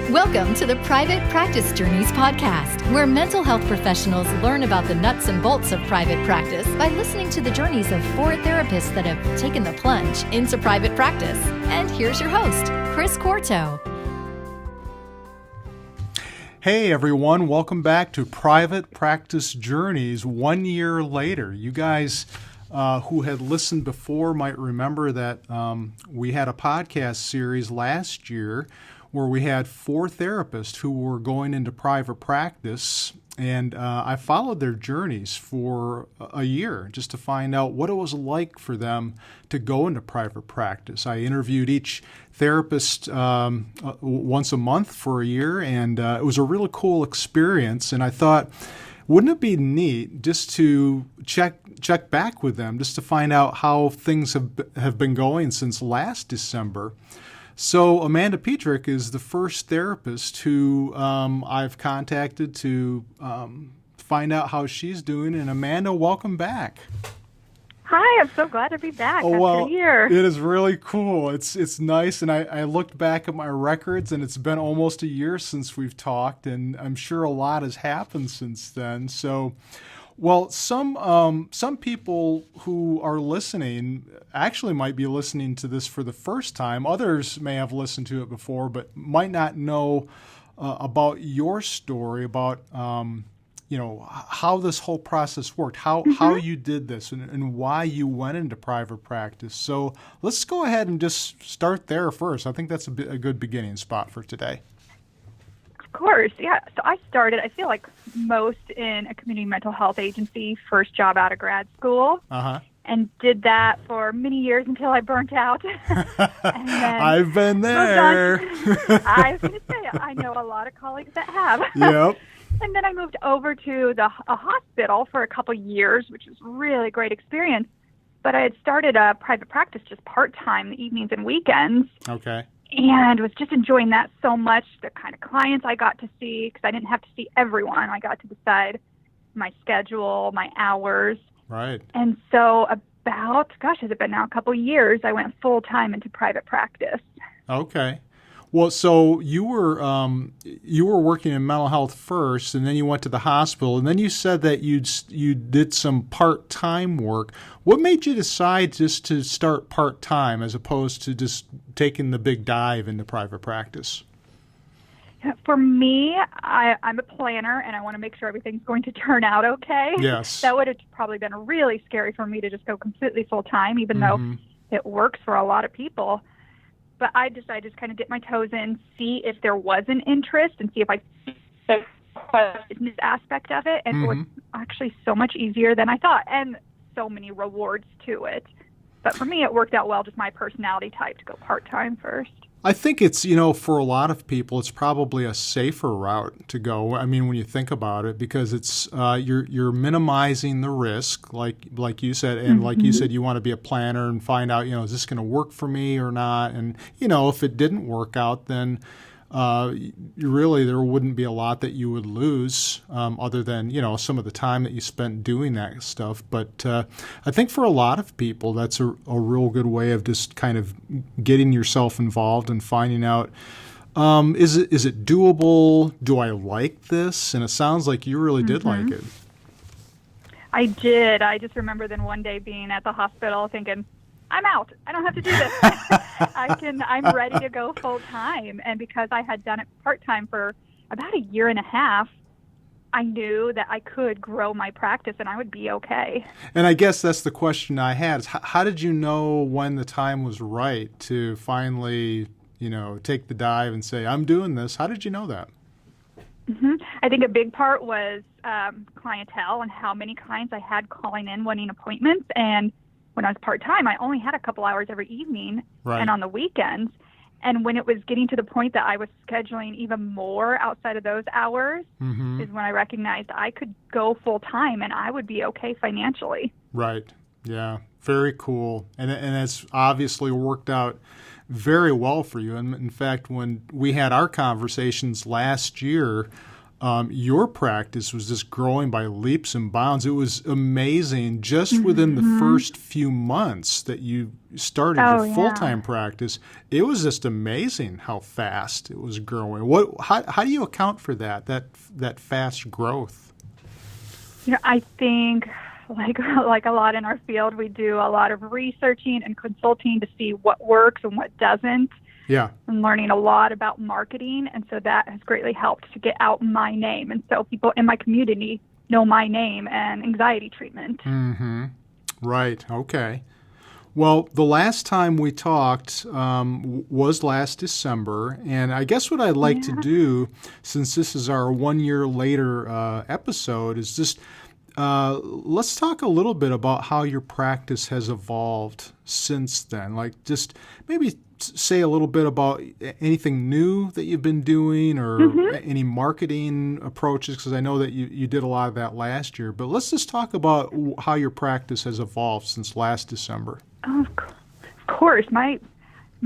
Welcome to the Private Practice Journeys podcast, where mental health professionals learn about the nuts and bolts of private practice by listening to the journeys of 4 therapists that have taken the plunge into private practice. And here's your host, Chris Corto. Hey everyone, welcome back to Private Practice Journeys 1 year later. You guys who had listened before might remember that we had a podcast series last year where we had 4 therapists who were going into private practice, and I followed their journeys for a year just to find out what it was like for them to go into private practice. I interviewed each therapist once a month for a year, and it was a really cool experience, and I thought, wouldn't it be neat just to check back with them, just to find out how things have been going since last December? So Amanda Petrik is the first therapist who I've contacted to find out how she's doing. And Amanda, welcome back. Hi, I'm so glad to be back after a year. It is really cool. It's nice, and I looked back at my records, and it's been almost a year since we've talked, and I'm sure a lot has happened since then. So, well, some people who are listening actually might be listening to this for the first time. Others may have listened to it before, but might not know about your story, about how this whole process worked, how you did this, and why you went into private practice. So let's go ahead and just start there first. I think that's a good beginning spot for today. Of course, yeah. So I feel like most in a community mental health agency, first job out of grad school, and did that for many years until I burnt out. And then I've been there. I was going to say, I know a lot of colleagues that have. Yep. And then I moved over to a hospital for a couple years, which was really great experience. But I had started a private practice just part-time, the evenings and weekends. Okay. And was just enjoying that so much, the kind of clients I got to see, because I didn't have to see everyone. I got to decide my schedule, my hours. Right. And so about, has it been now a couple years, I went full-time into private practice. Okay. Well, so you were working in mental health first, and then you went to the hospital, and then you said that you did some part-time work. What made you decide just to start part-time as opposed to just taking the big dive into private practice? For me, I'm a planner, and I want to make sure everything's going to turn out okay. Yes. That would have probably been really scary for me to just go completely full-time, even though it works for a lot of people. But I decided to kind of dip my toes in, see if there was an interest, and see if the business aspect of it. And it was actually so much easier than I thought, and so many rewards to it. But for me, it worked out well, just my personality type, to go part-time first. I think it's, for a lot of people, it's probably a safer route to go. I mean, when you think about it, because it's you're minimizing the risk, like you said, and like you said, you want to be a planner and find out, is this going to work for me or not? And if it didn't work out, then really there wouldn't be a lot that you would lose, other than some of the time that you spent doing that stuff. But I think for a lot of people, that's a real good way of just kind of getting yourself involved and finding out, is it doable? Do I like this? And it sounds like you really did like it. I did. I just remember then one day being at the hospital thinking, I'm out. I don't have to do this. I'm ready to go full time. And because I had done it part time for about a year and a half, I knew that I could grow my practice and I would be okay. And I guess that's the question I had is how did you know when the time was right to finally, take the dive and say, I'm doing this? How did you know that? I think a big part was clientele and how many clients I had calling in wanting appointments. And when I was part-time, I only had a couple hours every evening and on the weekends. And when it was getting to the point that I was scheduling even more outside of those hours is when I recognized I could go full-time and I would be okay financially. Right. Yeah. Very cool. And it's obviously worked out very well for you. And in fact, when we had our conversations last year, your practice was just growing by leaps and bounds. It was amazing just within the first few months that you started your full-time practice. It was just amazing how fast it was growing. How do you account for that fast growth? I think like a lot in our field, we do a lot of researching and consulting to see what works and what doesn't. Yeah. And learning a lot about marketing. And so that has greatly helped to get out my name. And so people in my community know my name and anxiety treatment. Mm-hmm. Right. Okay. Well, the last time we talked was last December. And I guess what I'd like to do, since this is our 1 year later episode, is just let's talk a little bit about how your practice has evolved since then. Like just maybe say a little bit about anything new that you've been doing or any marketing approaches, because I know that you did a lot of that last year. But let's just talk about how your practice has evolved since last December. Of course. My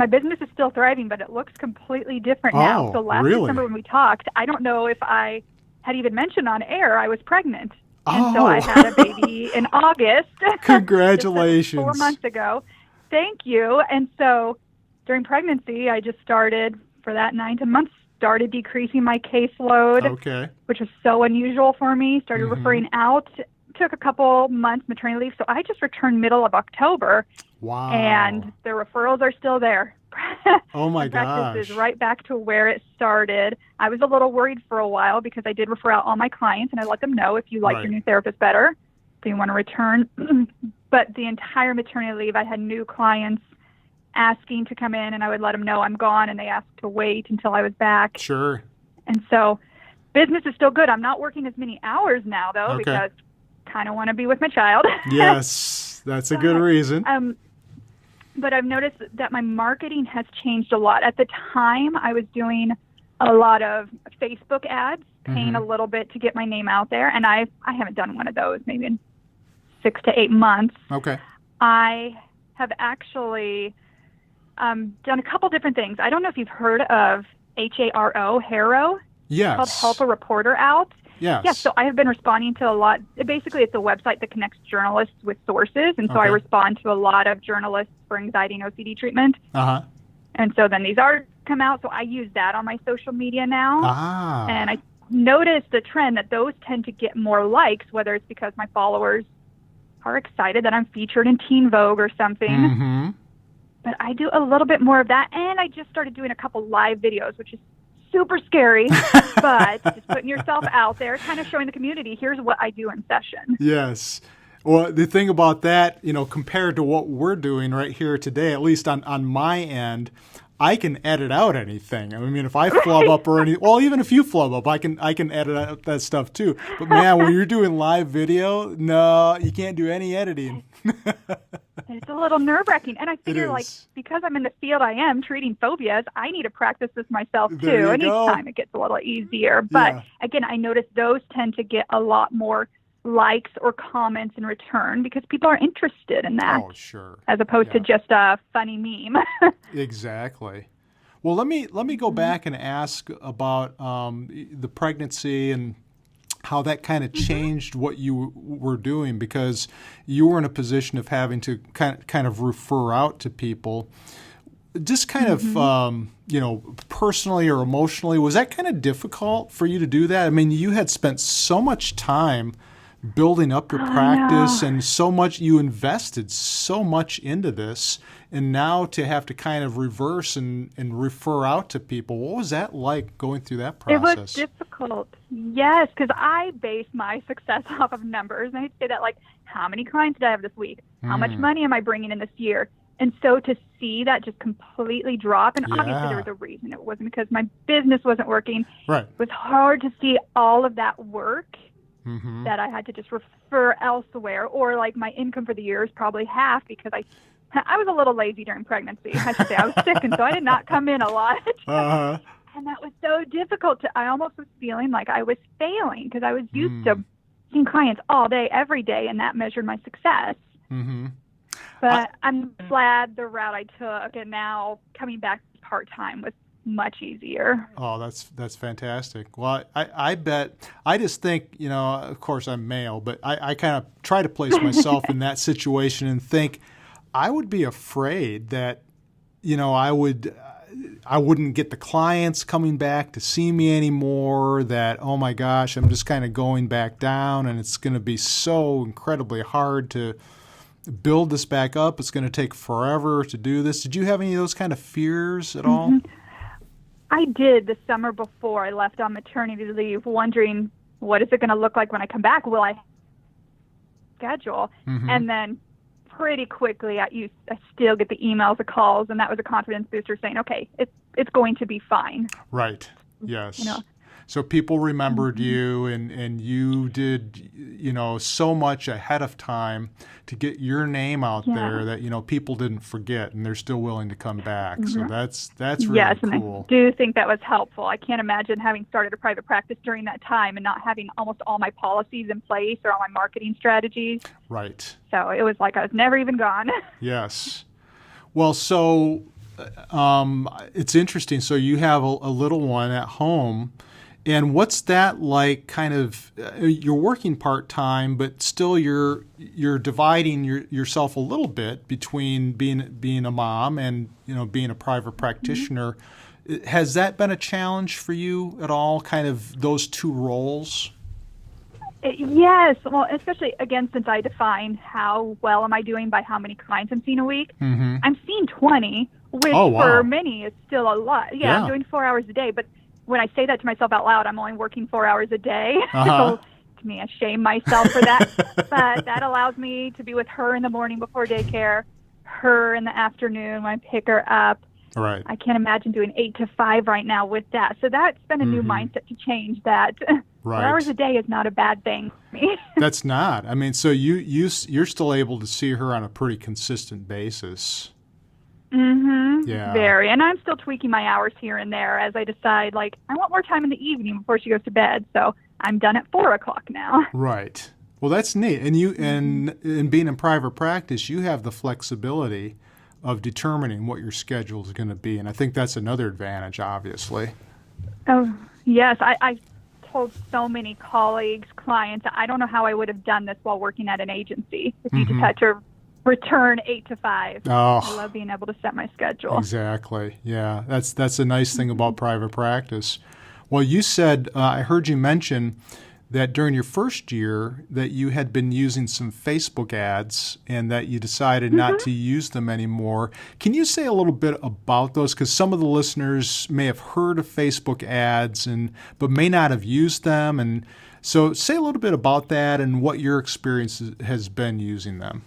business is still thriving, but it looks completely different now. So last December when we talked, I don't know if I had even mentioned on air I was pregnant. And so I had a baby in August. Congratulations. 4 months ago. Thank you. And so during pregnancy, I just started, for that 9 months, started decreasing my caseload, which was so unusual for me, started referring out. Took a couple months maternity leave, so I just returned middle of October. Wow. And the referrals are still there. Oh, my gosh. Practice is right back to where it started. I was a little worried for a while because I did refer out all my clients, and I let them know if you like your new therapist better, do you want to return? But the entire maternity leave, I had new clients asking to come in, and I would let them know I'm gone, and they asked to wait until I was back. Sure. And so business is still good. I'm not working as many hours now, though, because I kind of want to be with my child. Yes, that's a good reason. But I've noticed that my marketing has changed a lot. At the time, I was doing a lot of Facebook ads, paying a little bit to get my name out there, and I haven't done one of those maybe in 6 to 8 months. Okay. I have actually done a couple different things. I don't know if you've heard of HARO. Yes. Called Help a Reporter Out. Yes. Yeah, so I have been responding to a lot. Basically, it's a website that connects journalists with sources, and so I respond to a lot of journalists for anxiety and OCD treatment. And so then these articles come out, so I use that on my social media now. And I noticed a trend that those tend to get more likes, whether it's because my followers are excited that I'm featured in Teen Vogue or something. But I do a little bit more of that, and I just started doing a couple live videos, which is super scary, but just putting yourself out there, kind of showing the community, here's what I do in session. Yes. Well, the thing about that, compared to what we're doing right here today, at least on my end, I can edit out anything. I mean, if I flub up or even if you flub up, I can edit out that stuff too. But man, when you're doing live video, no, you can't do any editing. It's a little nerve-wracking. And I figure, because I'm in the field I am, treating phobias, I need to practice this myself too. And each time it gets a little easier. But again, I notice those tend to get a lot more likes or comments in return because people are interested in that. Oh, sure. As opposed to just a funny meme. Exactly. Well, let me go back and ask about the pregnancy and how that kind of changed what you were doing, because you were in a position of having to kind of refer out to people. Just kind of, personally or emotionally, was that kind of difficult for you to do that? I mean, you had spent so much time building up your practice and so much, you invested so much into this, and now to have to kind of reverse and refer out to people. What was that like going through that process? It was difficult. Yes, because I base my success off of numbers. And I say that how many clients did I have this week? How much money am I bringing in this year? And so to see that just completely drop, and obviously there was a reason. It wasn't because my business wasn't working. Right. It was hard to see all of that work that I had to just refer elsewhere, or my income for the year is probably half because I was a little lazy during pregnancy. I should say I was sick, and so I did not come in a lot. And that was so difficult. I almost was feeling like I was failing because I was used to seeing clients all day, every day, and that measured my success. But I'm glad the route I took, and now coming back part-time with much easier. Oh, that's fantastic. Well, I bet, I just think, of course I'm male, but I kind of try to place myself in that situation and think I would be afraid that, I wouldn't get the clients coming back to see me anymore, that, oh my gosh, I'm just kind of going back down and it's going to be so incredibly hard to build this back up. It's going to take forever to do this. Did you have any of those kind of fears at all? I did the summer before I left on maternity leave, wondering what is it going to look like when I come back? Will I schedule? And then pretty quickly I still get the emails, the calls, and that was a confidence booster saying, okay, it's going to be fine. Right. Yes. So people remembered you, and you did, so much ahead of time to get your name out there that, people didn't forget, and they're still willing to come back. So that's really cool. And I do think that was helpful. I can't imagine having started a private practice during that time and not having almost all my policies in place or all my marketing strategies. Right. So it was like I was never even gone. Yes. Well, so it's interesting. So you have a little one at home. And what's that like? Kind of, you're working part time, but still you're dividing yourself a little bit between being a mom and being a private practitioner. Has that been a challenge for you at all? Kind of those two roles. Yes, well, especially again since I define how well am I doing by how many clients I'm seeing a week. I'm seeing 20, which for many is still a lot. Yeah, I'm doing 4 hours a day, but when I say that to myself out loud, I'm only working 4 hours a day. So to me, I shame myself for that. But that allows me to be with her in the morning before daycare, her in the afternoon when I pick her up. Right. I can't imagine doing 8 to 5 right now with that. So that's been a new mindset to change that. Right. 4 hours a day is not a bad thing for me. That's not. I mean, so you're still able to see her on a pretty consistent basis. Yeah. Very. And I'm still tweaking my hours here and there as I decide, I want more time in the evening before she goes to bed. So I'm done at 4 o'clock now. Right. Well, that's neat. And you, and being in private practice, you have the flexibility of determining what your schedule is going to be. And I think that's another advantage, obviously. Oh, yes. I told so many colleagues, clients, I don't know how I would have done this while working at an agency if you just had to return 8 to 5. Oh, I love being able to set my schedule. Exactly. Yeah, that's a nice thing about private practice. Well, you said, I heard you mention that during your first year that you had been using some Facebook ads and that you decided not to use them anymore. Can you say a little bit about those? Because some of the listeners may have heard of Facebook ads but may not have used them. And so say a little bit about that and what your experience has been using them.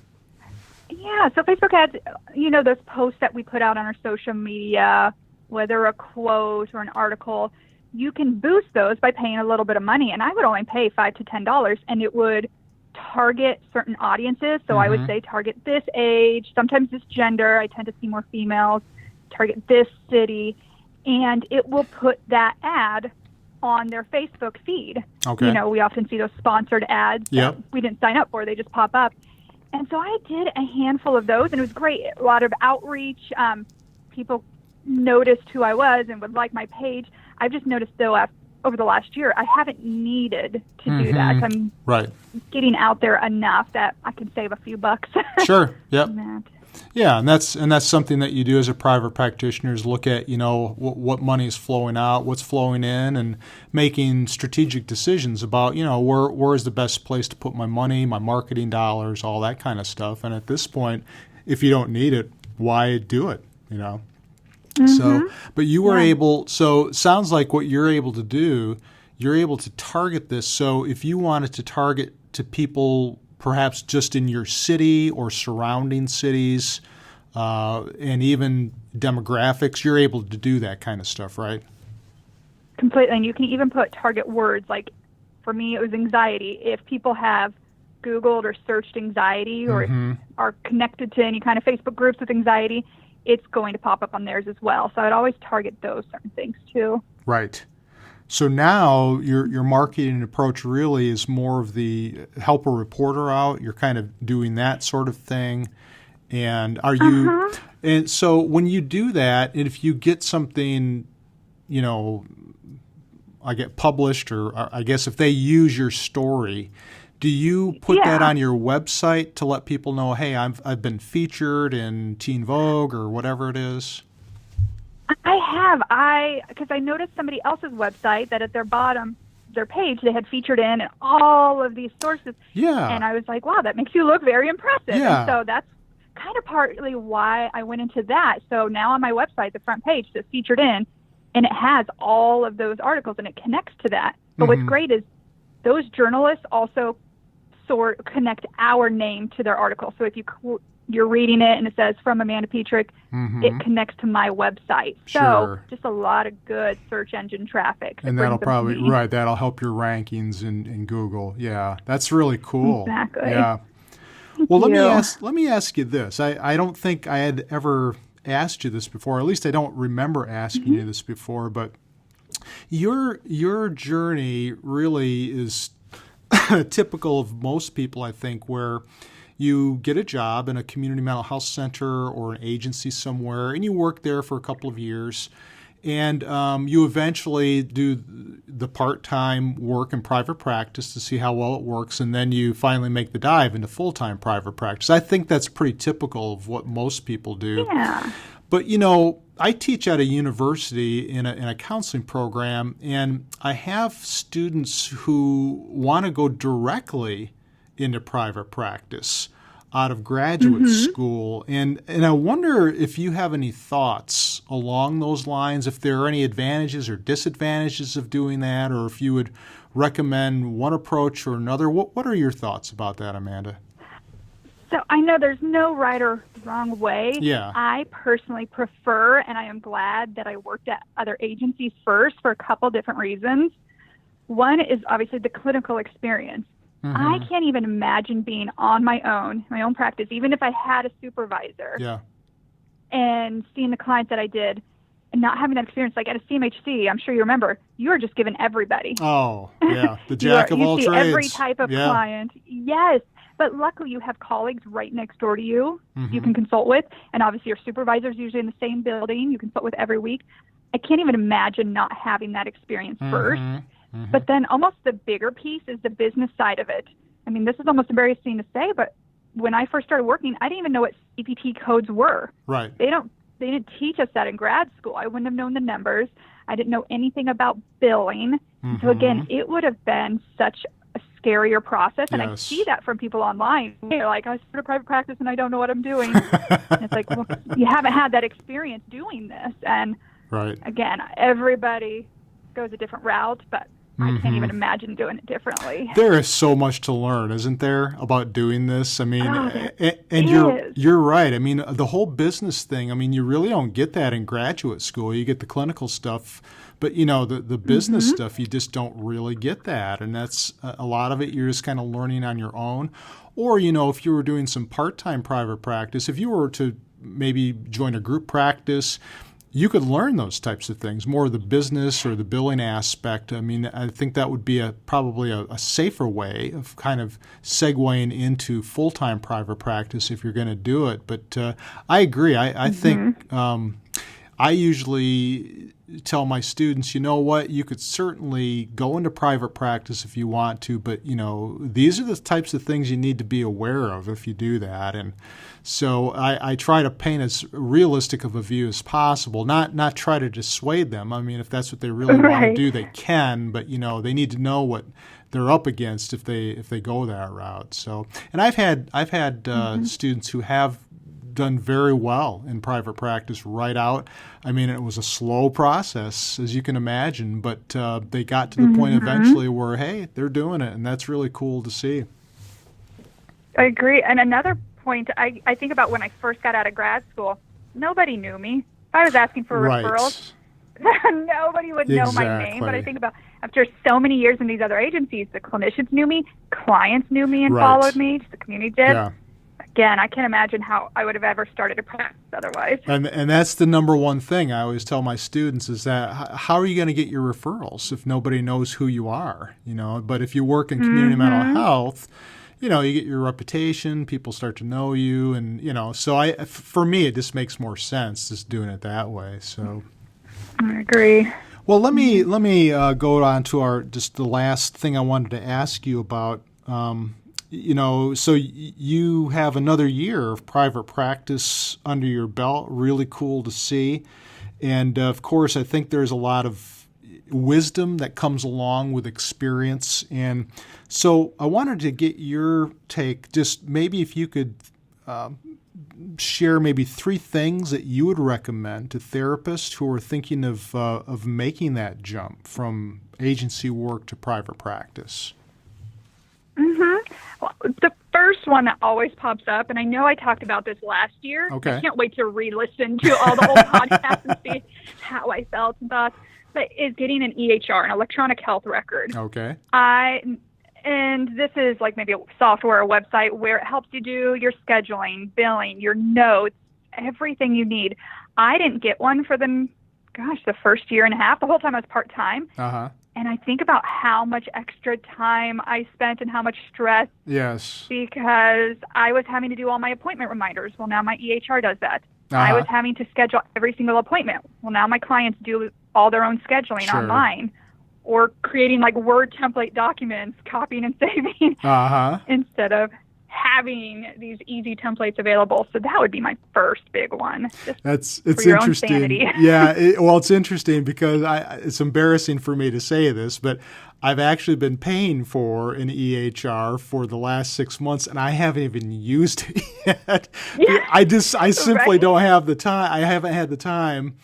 Yeah, so Facebook ads, those posts that we put out on our social media, whether a quote or an article, you can boost those by paying a little bit of money. And I would only pay $5 to $10, and it would target certain audiences. So I would say target this age, sometimes this gender. I tend to see more females. Target this city, and it will put that ad on their Facebook feed. Okay. We often see those sponsored ads that we didn't sign up for. They just pop up. And so I did a handful of those, and it was great. A lot of outreach. People noticed who I was and would like my page. I've just noticed, though, over the last year, I haven't needed to do that. I'm getting out there enough that I can save a few bucks. Sure. Yep. Yeah, and that's something that you do as a private practitioner is look at, what money is flowing out, what's flowing in, and making strategic decisions about, where is the best place to put my money, my marketing dollars, all that kind of stuff. And at this point, if you don't need it, why do it, So, but you were able, so it sounds like what you're able to do, you're able to target this. So if you wanted to target to people perhaps just in your city or surrounding cities, and even demographics, you're able to do that kind of stuff, right? Completely. And you can even put target words. Like for me, it was anxiety. If people have Googled or searched anxiety or are connected to any kind of Facebook groups with anxiety, it's going to pop up on theirs as well. So I'd always target those certain things too. Right. So now your marketing approach really is more of the help a reporter out. You're kind of doing that sort of thing. And are you? And so when you do that, and if you get something I get published, or I guess if they use your story, do you put that on your website to let people know, hey, I've been featured in Teen Vogue or whatever it is? I have. Because I noticed somebody else's website that at their bottom, their page, they had featured in all of these sources. Yeah. And I was like, wow, that makes you look very impressive. Yeah. And so that's kind of partly why I went into that. So now on my website, the front page says featured in, and it has all of those articles, and it connects to that. But what's great is those journalists also connect our name to their article. So if you're reading it and it says from Amanda Petrik, it connects to my website. So just a lot of good search engine traffic. And that'll that'll help your rankings in Google. Yeah, that's really cool. Exactly. Yeah. Well, let me ask you this. I don't think I had ever asked you this before. At least I don't remember asking you this before. But your journey really is typical of most people, I think, where you get a job in a community mental health center or an agency somewhere, and you work there for a couple of years, and you eventually do the part-time work in private practice to see how well it works, and then you finally make the dive into full-time private practice. I think that's pretty typical of what most people do. Yeah. But, I teach at a university in a counseling program, and I have students who want to go directly into private practice out of graduate school. And I wonder if you have any thoughts along those lines, if there are any advantages or disadvantages of doing that, or if you would recommend one approach or another. What are your thoughts about that, Amanda? So I know there's no right or wrong way. Yeah. I personally prefer, and I am glad that I worked at other agencies first for a couple different reasons. One is obviously the clinical experience. I can't even imagine being on my own practice, even if I had a supervisor. Yeah. And seeing the clients that I did and not having that experience. Like at a CMHC, I'm sure you remember, you are just given everybody. Oh, yeah. The jack of all trades. You see every type of client. Yes. But luckily, you have colleagues right next door to you you can consult with. And obviously, your supervisor's usually in the same building. You consult with every week. I can't even imagine not having that experience first. But then almost the bigger piece is the business side of it. I mean, this is almost embarrassing to say, but when I first started working, I didn't even know what CPT codes were. Right. They didn't teach us that in grad school. I wouldn't have known the numbers. I didn't know anything about billing. So again, it would have been such a scarier process. And I see that from people online. They're like, I started private practice and I don't know what I'm doing. And it's like, well, you haven't had that experience doing this. And again, everybody goes a different route, but I can't even imagine doing it differently. There is so much to learn, isn't there, about doing this? I mean, and you're right. I mean, the whole business thing, I mean, you really don't get that in graduate school. You get the clinical stuff, but, the business stuff, you just don't really get that. And that's a lot of it you're just kind of learning on your own. Or, if you were doing some part-time private practice, if you were to maybe join a group practice, you could learn those types of things, more of the business or the billing aspect. I mean, I think that would be probably a safer way of kind of segueing into full-time private practice if you're going to do it. But I agree. I think I usually tell my students, you know what, you could certainly go into private practice if you want to, but, these are the types of things you need to be aware of if you do that. And so I try to paint as realistic of a view as possible, not try to dissuade them. I mean, if that's what they really want to do, they can, but, they need to know what they're up against if they go that route. So, and I've had students who have done very well in private practice right out. I mean, it was a slow process, as you can imagine, but they got to the point eventually where, hey, they're doing it, and that's really cool to see. I agree. And another point, I think about when I first got out of grad school, nobody knew me. If I was asking for referrals, nobody would know my name. But I think about after so many years in these other agencies, the clinicians knew me, clients knew me and followed me, just the community did. Yeah. Again, I can't imagine how I would have ever started a practice otherwise. And that's the number one thing I always tell my students is that how are you going to get your referrals if nobody knows who you are? But if you work in community mental health, you get your reputation, people start to know you, and so for me it just makes more sense just doing it that way. So I agree. Well, let me go on to just the last thing I wanted to ask you about. So you have another year of private practice under your belt. Really cool to see. And of course, I think there's a lot of wisdom that comes along with experience. And so I wanted to get your take, just maybe if you could share maybe 3 things that you would recommend to therapists who are thinking of making that jump from agency work to private practice. Well, the first one that always pops up, and I know I talked about this last year. Okay. I can't wait to re-listen to all the old podcasts and see how I felt and thoughts, but is getting an EHR, an electronic health record. Okay. And this is like maybe a software or website where it helps you do your scheduling, billing, your notes, everything you need. I didn't get one for the first year and a half, the whole time I was part-time. Uh-huh. And I think about how much extra time I spent and how much stress. Yes. Because I was having to do all my appointment reminders. Well, now my EHR does that. Uh-huh. I was having to schedule every single appointment. Well, now my clients do all their own scheduling Sure. online. Or creating like Word template documents, copying and saving, instead of having these easy templates available. So that would be my first big one. It's for your interesting. Own sanity. Yeah, it's interesting because it's embarrassing for me to say this, but I've actually been paying for an EHR for the last 6 months, and I haven't even used it yet. Yeah. I simply Right? don't have the time. I haven't had the time.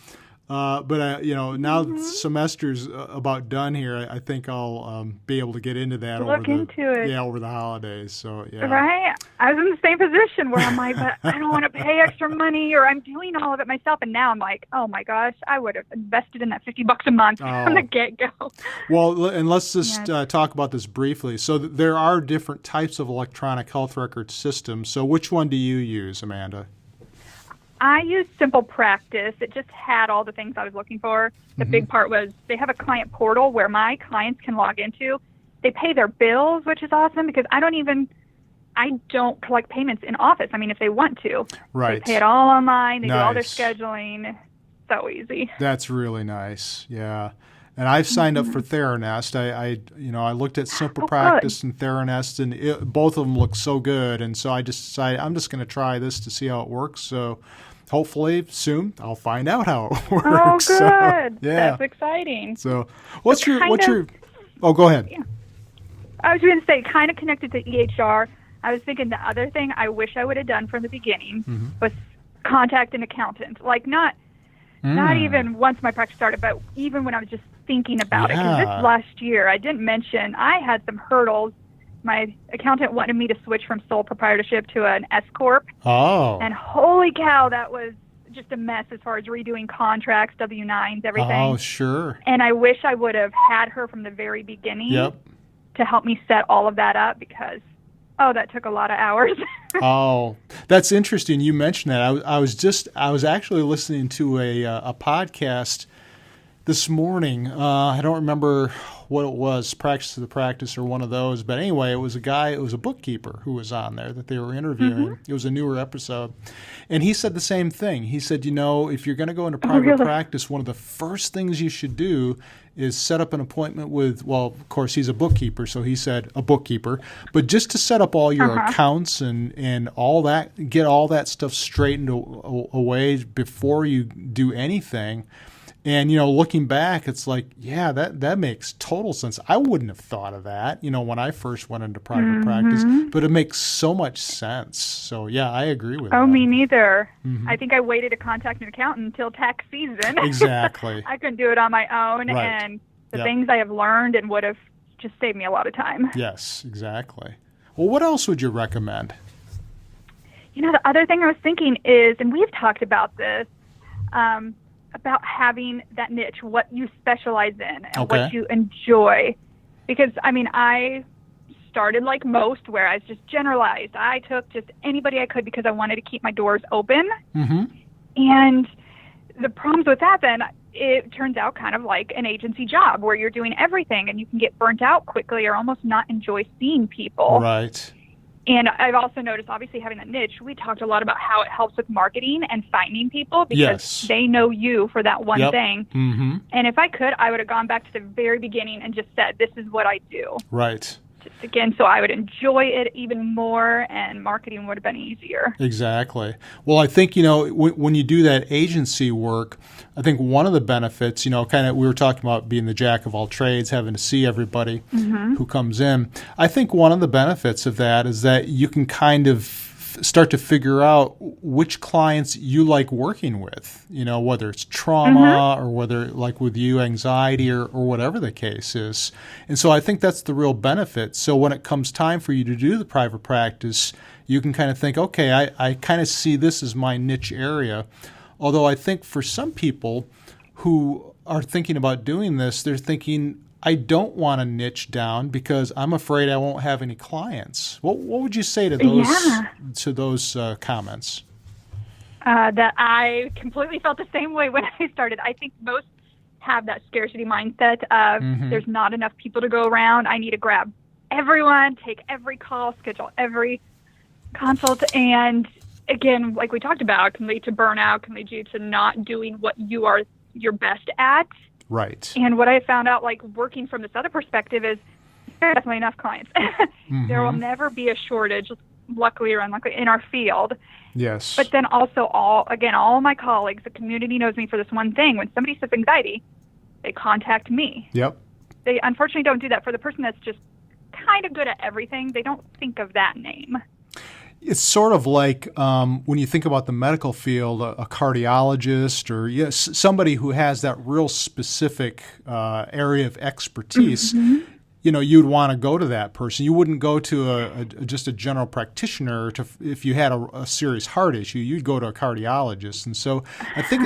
But now the semester's about done here, I think I'll be able to get into that over the holidays. So yeah, Right. I was in the same position where I'm like, but I don't want to pay extra money, or I'm doing all of it myself. And now I'm like, oh my gosh, I would have invested in that $50 a month from the get-go. Well, and let's just talk about this briefly. So there are different types of electronic health record systems. So which one do you use, Amanda? I use Simple Practice. It just had all the things I was looking for. The big part was they have a client portal where my clients can log into. They pay their bills, which is awesome because I don't collect payments in office. I mean, if they want to. Right. They pay it all online. They do all their Nice. scheduling. So easy. That's really nice. Yeah. And I've signed up for Theranest. I looked at Simple Practice and Theranest, and both of them look so good. And so I just decided I'm just going to try this to see how it works. So hopefully soon I'll find out how it works. Oh, good. So, yeah. That's exciting. So what's your? Oh, go ahead. Yeah. I was going to say, kind of connected to EHR, I was thinking the other thing I wish I would have done from the beginning was contact an accountant. Like not even once my practice started, but even when I was just thinking about it. Because this last year, I didn't mention, I had some hurdles. My accountant wanted me to switch from sole proprietorship to an S-Corp. Oh. And holy cow, that was just a mess as far as redoing contracts, W-9s, everything. Oh, sure. And I wish I would have had her from the very beginning to help me set all of that up because, that took a lot of hours. Oh, that's interesting. You mentioned that. I was actually listening to a podcast this morning. I don't remember what it was, Practice to the Practice or one of those. But anyway, it was a bookkeeper who was on there that they were interviewing. It was a newer episode. And he said the same thing. He said, if you're going to go into private practice, one of the first things you should do is set up an appointment with, well, of course, he's a bookkeeper, so he said a bookkeeper, but just to set up all your accounts and all that, get all that stuff straightened away before you do anything. And, looking back, it's like, yeah, that makes total sense. I wouldn't have thought of that, when I first went into private practice, but it makes so much sense. So, yeah, I agree with that. Oh, me neither. I think I waited to contact an accountant until tax season. Exactly. I couldn't do it on my own. Right. And the things I have learned and would have just saved me a lot of time. Yes, exactly. Well, what else would you recommend? The other thing I was thinking is, and we've talked about this, about having that niche, what you specialize in and what you enjoy. Because, I started like most where I was just generalized. I took just anybody I could because I wanted to keep my doors open. And the problems with that then, it turns out kind of like an agency job where you're doing everything and you can get burnt out quickly or almost not enjoy seeing people. Right. And I've also noticed, obviously, having that niche, we talked a lot about how it helps with marketing and finding people because Yes. they know you for that one Yep. thing. Mm-hmm. And if I could, I would have gone back to the very beginning and just said, this is what I do. Right. Just again, so I would enjoy it even more, and marketing would have been easier. Exactly. Well, I think, when you do that agency work, I think one of the benefits, kind of we were talking about being the jack of all trades, having to see everybody who comes in. I think one of the benefits of that is that you can kind of start to figure out which clients you like working with, whether it's trauma or whether, like with you, anxiety or whatever the case is. And so I think that's the real benefit. So when it comes time for you to do the private practice, you can kind of think, okay, I kind of see this as my niche area. Although I think for some people who are thinking about doing this, they're thinking, I don't want to niche down because I'm afraid I won't have any clients. What would you say to those comments? That I completely felt the same way when I started. I think most have that scarcity mindset of there's not enough people to go around. I need to grab everyone, take every call, schedule every consult. And again, like we talked about, can lead to burnout, can lead you to not doing what you are your best at. Right. And what I found out, like working from this other perspective, is there are definitely enough clients. There will never be a shortage, luckily or unluckily, in our field. Yes. But then also all of my colleagues, the community knows me for this one thing. When somebody says anxiety, they contact me. Yep. They unfortunately don't do that for the person that's just kind of good at everything. They don't think of that name. It's sort of like when you think about the medical field, a cardiologist or somebody who has that real specific area of expertise. You'd want to go to that person. You wouldn't go to just a general practitioner if you had a serious heart issue. You'd go to a cardiologist. And so I think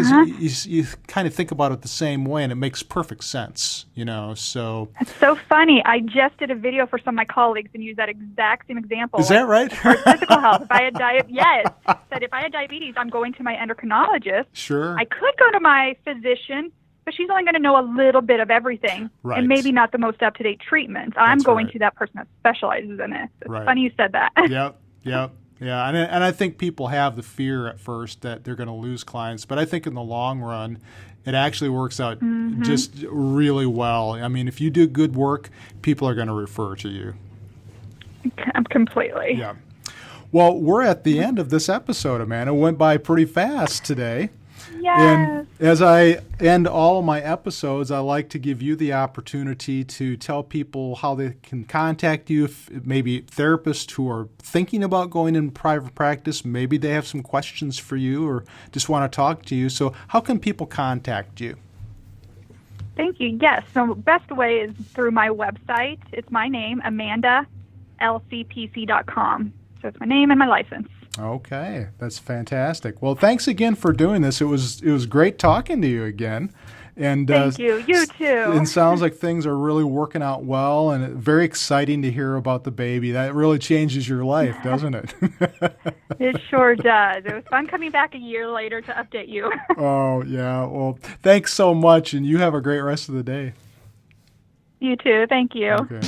you kind of think about it the same way, and it makes perfect sense. So it's so funny. I just did a video for some of my colleagues and used that exact same example. Is that right? For physical health. If I had said if I had diabetes, I'm going to my endocrinologist. Sure. I could go to my physician, but she's only going to know a little bit of everything, and maybe not the most up-to-date treatments. I'm going to that person that specializes in it. It's funny you said that. Yep. Yeah, and I think people have the fear at first that they're going to lose clients, but I think in the long run, it actually works out just really well. I mean, if you do good work, people are going to refer to you. Completely. Yeah. Well, we're at the end of this episode, Amanda. It went by pretty fast today. Yes. And as I end all my episodes, I like to give you the opportunity to tell people how they can contact you, if maybe therapists who are thinking about going in private practice, maybe they have some questions for you or just want to talk to you. So how can people contact you? Thank you. Yes. So best way is through my website. It's my name, AmandaLCPC.com. So it's my name and my license. Okay, that's fantastic. Well, thanks again for doing this. It was great talking to you again. And thank you. You too. It sounds like things are really working out well, and very exciting to hear about the baby. That really changes your life, doesn't it? It sure does. It was fun coming back a year later to update you. Oh, yeah. Well, thanks so much, and you have a great rest of the day. You too. Thank you. Okay.